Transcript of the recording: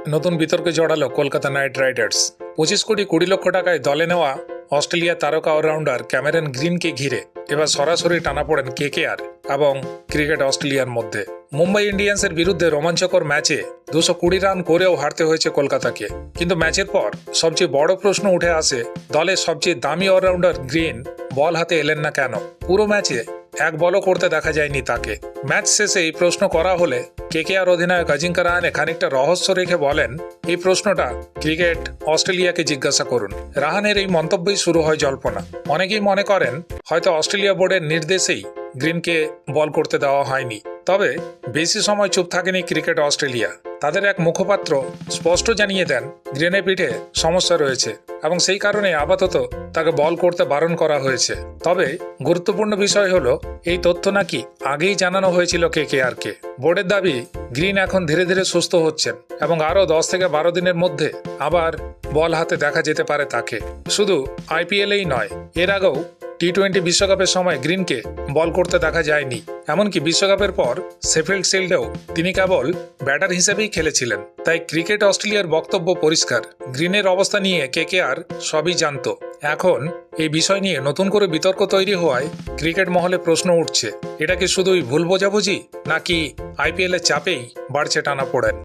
নতুন বিতর্কে জড়ালো Kolkata night Riders. 25 কোটি 20 লক্ষ টাকায় দলে নেওয়া অস্ট্রেলিয়া তারকা অলরাউন্ডার ক্যামেরন গ্রিনকে ঘিরে এবার সরাসরি টানাপোড়েন কেকেআর এবং ক্রিকেট অস্ট্রেলিয়ার মধ্যে। মুম্বাই ইন্ডিয়ান্সের বিরুদ্ধে রোমাঞ্চকর ম্যাচে 220 রান করেও হারতে হয়েছে কলকাতাকে। কিন্তু ম্যাচের পর সবচেয়ে বড় প্রশ্ন উঠে আসে, দলের সবচেয়ে দামি অলরাউন্ডার গ্রিন বল হাতে এলেন না কেন? পুরো ম্যাচে এক বলও করতে দেখা যায়নি তাকে। ম্যাচ শেষে এই প্রশ্ন করা হলে কেকেআর অধিনায়ক অজিঙ্কা রাহানে খানিকটা রহস্য রেখে বলেন, এই প্রশ্নটা ক্রিকেট অস্ট্রেলিয়াকে জিজ্ঞাসা করুন। রাহানের এই মন্তব্যেই শুরু হয় জল্পনা। অনেকেই মনে করেন হয়তো অস্ট্রেলিয়া বোর্ডের নির্দেশেই গ্রিনকে বল করতে দেওয়া হয়নি। তবে বেশি সময় চুপ থাকেনি ক্রিকেট অস্ট্রেলিয়া। তাদের এক মুখপাত্র স্পষ্ট জানিয়ে দেন, গ্রিনের পিঠে সমস্যা রয়েছে এবং সেই কারণে আপাতত তাকে বল করতে বারণ করা হয়েছে। তবে গুরুত্বপূর্ণ বিষয় হলো, এই তথ্য নাকি আগেই জানানো হয়েছিল কেকেআরকে। বোর্ডের দাবি, গ্রিন এখন ধীরে ধীরে সুস্থ হচ্ছেন এবং আরও 10 থেকে 12 দিনের মধ্যে আবার বল হাতে দেখা যেতে পারে তাকে। শুধু আইপিএলেই নয়, এর আগেও টি-20 বিশ্বকাপের সময় গ্রিনকে বল করতে দেখা যায়নি। এমনকি বিশ্বকাপের পর শেফিল্ড শিল্ডেও তিনি কেবল ব্যাটার হিসেবেই খেলেছিলেন। তাই ক্রিকেট অস্ট্রেলিয়ার বক্তব্য পরিষ্কার, গ্রিনের অবস্থা নিয়ে কেকেআর সবই জানত। এখন এই বিষয় নিয়ে নতুন করে বিতর্ক তৈরি হওয়ায় ক্রিকেট মহলে প্রশ্ন উঠছে, এটা কি শুধুই ভুল বোঝাবুঝি নাকি আইপিএলের চাপেই বাড়ছে টানাপোড়েন?